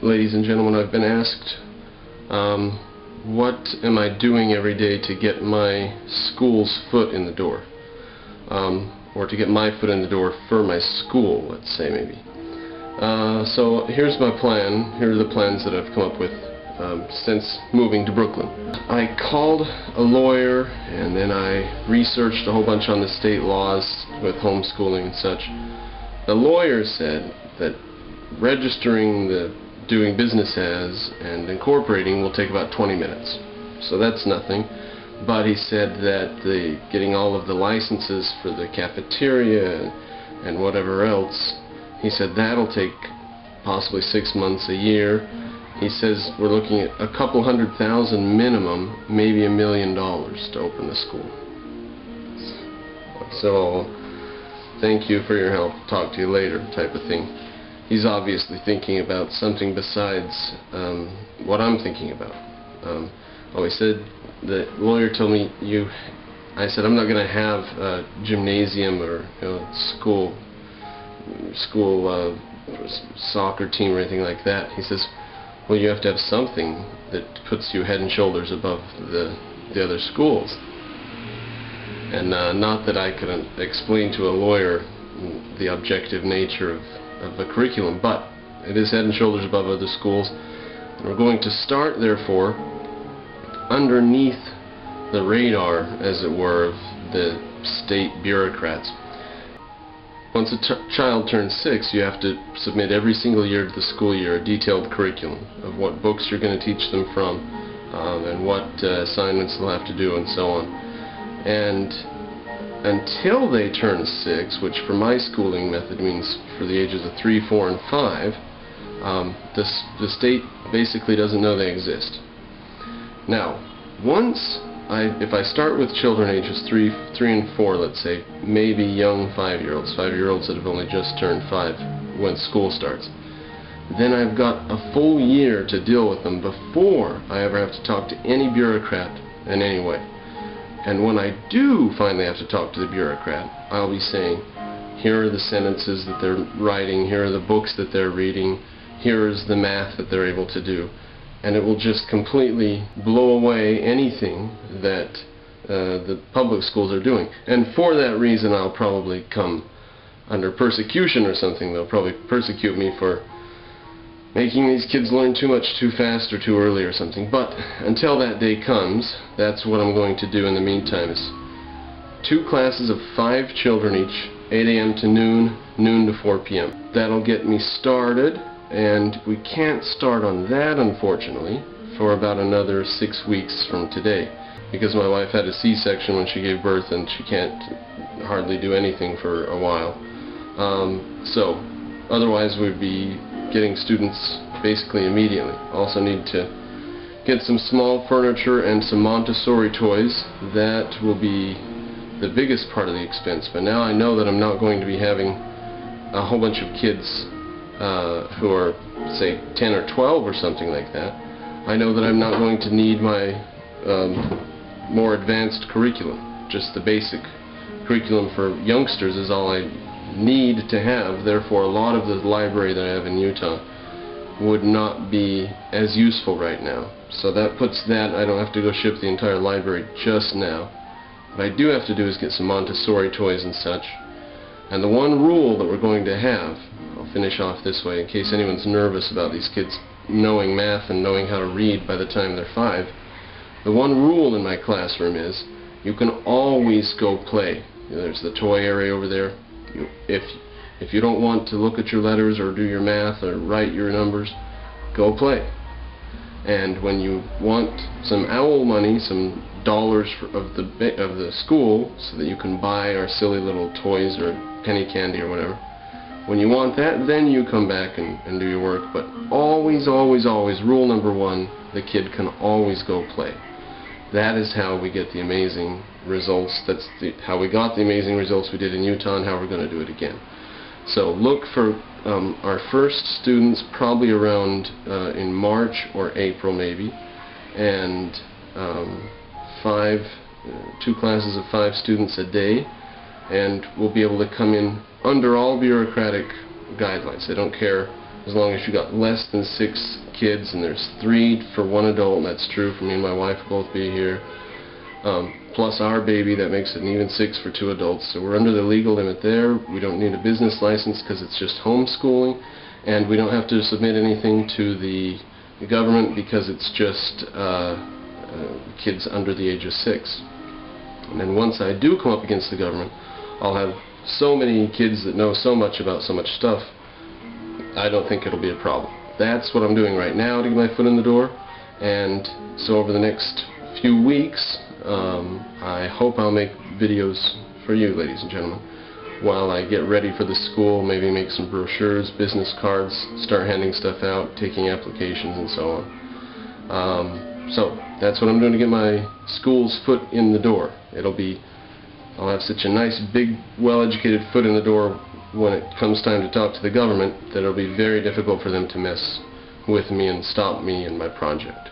ladies and gentlemen, I've been asked what am I doing every day to get my school's foot in the door, or to get my foot in the door for my school, let's say maybe. So here's my plan. Here are the plans that I've come up with since moving to Brooklyn. I called a lawyer and then I researched a whole bunch on the state laws with homeschooling and such. The lawyer said that registering doing business as and incorporating will take about 20 minutes. So that's nothing. But he said that getting all of the licenses for the cafeteria and whatever else, he said that'll take possibly 6 months, a year. He says we're looking at a couple $100,000 minimum, maybe $1 million to open the school. So, thank you for your help, talk to you later type of thing. He's obviously thinking about something besides what I'm thinking about. He said, the lawyer told me I said I'm not going to have a gymnasium or school soccer team or anything like that. He says, well, you have to have something that puts you head and shoulders above the other schools. And not that I could explain to a lawyer the objective nature of a curriculum, but it is head and shoulders above other schools. And we're going to start, therefore, underneath the radar, as it were, of the state bureaucrats. Once a child turns 6, you have to submit every single year to the school year a detailed curriculum of what books you're going to teach them from, and what assignments they'll have to do, and so on. And until they turn 6, which for my schooling method means for the ages of 3, 4, and 5, the state basically doesn't know they exist. Now, if I start with children ages 3 and 4, let's say, maybe young 5-year-olds that have only just turned 5 when school starts, then I've got a full year to deal with them before I ever have to talk to any bureaucrat in any way. And when I do finally have to talk to the bureaucrat, I'll be saying, here are the sentences that they're writing, here are the books that they're reading, here is the math that they're able to do. And it will just completely blow away anything that the public schools are doing. And for that reason, I'll probably come under persecution or something. They'll probably persecute me for making these kids learn too much too fast or too early or something. But until that day comes, that's what I'm going to do in the meantime. Is 2 classes of 5 children each, 8 a.m. to noon, noon to 4 p.m. That'll get me started. And we can't start on that, unfortunately, for about another 6 weeks from today, because my wife had a C-section when she gave birth and she can't hardly do anything for a while. So otherwise we'd be getting students basically immediately. Also need to get some small furniture and some Montessori toys. That will be the biggest part of the expense, but now I know that I'm not going to be having a whole bunch of kids who are, say, 10 or 12 or something like that. I know that I'm not going to need my more advanced curriculum. Just the basic curriculum for youngsters is all I need to have. Therefore, a lot of the library that I have in Utah would not be as useful right now. So that puts that, I don't have to go ship the entire library just now. What I do have to do is get some Montessori toys and such. And the one rule that we're going to have, I'll finish off this way in case anyone's nervous about these kids knowing math and knowing how to read by the time they're 5. The one rule in my classroom is you can always go play. There's the toy area over there. If you don't want to look at your letters or do your math or write your numbers, go play. And when you want some OWL money, some dollars of the school, so that you can buy our silly little toys or penny candy or whatever, when you want that, then you come back and do your work. But always, always, always, rule number 1, the kid can always go play. That is how we get the amazing results. That's how we got the amazing results we did in Utah, and how we're going to do it again. So look for our first students probably around in March or April maybe, and 2 classes of 5 students a day, and we'll be able to come in under all bureaucratic guidelines. They don't care as long as you got less than 6 kids, and there's 3 for 1 adult, and that's true for me and my wife will both be here. Plus our baby, that makes it an even 6 for 2 adults. So we're under the legal limit there. We don't need a business license because it's just homeschooling, and we don't have to submit anything to the government because it's just kids under the age of 6. And then once I do come up against the government, I'll have so many kids that know so much about so much stuff, I don't think it'll be a problem. That's what I'm doing right now to get my foot in the door, and so over the next few weeks, I hope I'll make videos for you, ladies and gentlemen, while I get ready for the school, maybe make some brochures, business cards, start handing stuff out, taking applications and so on. So that's what I'm doing to get my school's foot in the door. I'll have such a nice, big, well-educated foot in the door when it comes time to talk to the government that it'll be very difficult for them to mess with me and stop me and my project.